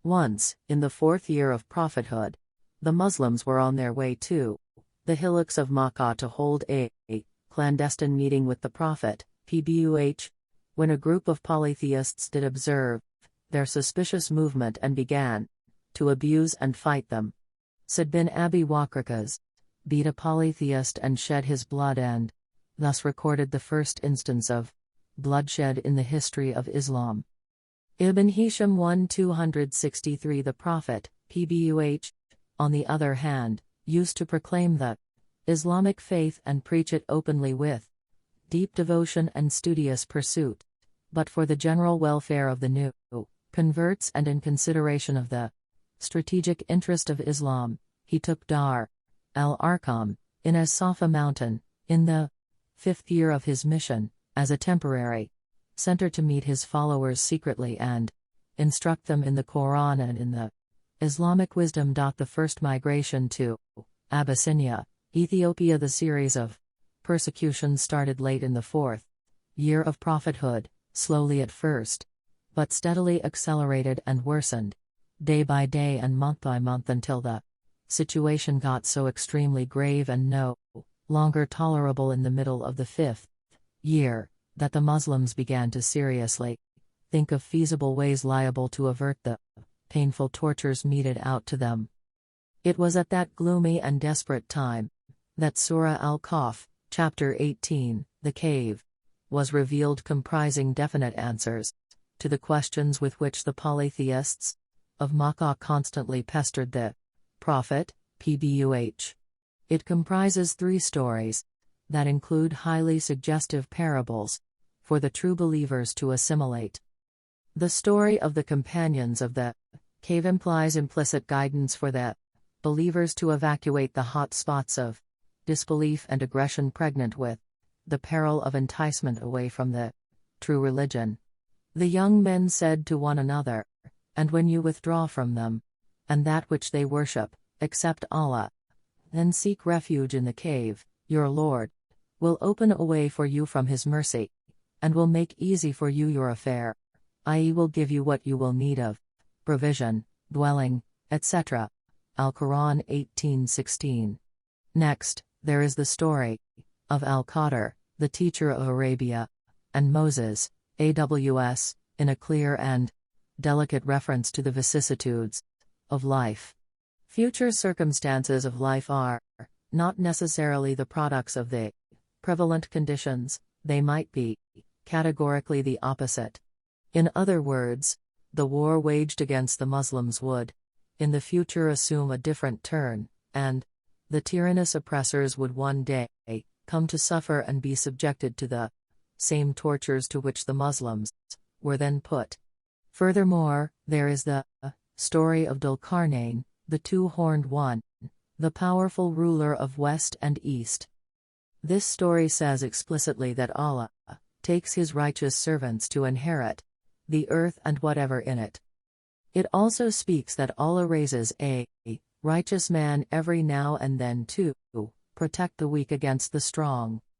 Once, in the 4th year of prophethood, the Muslims were on their way to the hillocks of Makkah to hold a clandestine meeting with the Prophet, PBUH, when a group of polytheists did observe their suspicious movement and began to abuse and fight them. Sa'd bin Abi Waqqas beat a polytheist and shed his blood, and thus recorded the first instance of bloodshed in the history of Islam. Ibn Hisham 1-263. The Prophet, PBUH, on the other hand, used to proclaim the Islamic faith and preach it openly with deep devotion and studious pursuit. But for the general welfare of the new converts and in consideration of the strategic interest of Islam, he took Dar al-Arqam, in as-Safa mountain, in the 5th year of his mission, as a temporary center to meet his followers secretly and instruct them in the Quran and in the Islamic wisdom. The first migration to Abyssinia, Ethiopia. The series of persecutions started late in the 4th year of prophethood, slowly at first, but steadily accelerated and worsened, day by day and month by month, until the situation got so extremely grave and no longer tolerable in the middle of the 5th year, that the Muslims began to seriously think of feasible ways liable to avert the painful tortures meted out to them. It was at that gloomy and desperate time that Surah Al-Kahf, chapter 18, the cave, was revealed, comprising definite answers to the questions with which the polytheists of Makkah constantly pestered the Prophet, PBUH. It comprises 3 stories that include highly suggestive parables for the true believers to assimilate. The story of the companions of the cave implies implicit guidance for the believers to evacuate the hot spots of disbelief and aggression pregnant with the peril of enticement away from the true religion. The young men said to one another, "And when you withdraw from them, and that which they worship, except Allah, then seek refuge in the cave, your Lord will open a way for you from His mercy, and will make easy for you your affair, i.e. will give you what you will need of provision, dwelling, etc." Al-Quran 18:16. Next, there is the story of Al-Qadr, the teacher of Arabia, and Moses, AWS, in a clear and delicate reference to the vicissitudes of life. Future circumstances of life are not necessarily the products of the prevalent conditions, they might be categorically the opposite. In other words, the war waged against the Muslims would, in the future, assume a different turn, and the tyrannous oppressors would one day come to suffer and be subjected to the same tortures to which the Muslims were then put. Furthermore, there is the story of Dhul-Qarnayn, the two-horned one, the powerful ruler of West and East. This story says explicitly that Allah takes His righteous servants to inherit the earth and whatever in it. It also speaks that Allah raises a righteous man every now and then to protect the weak against the strong.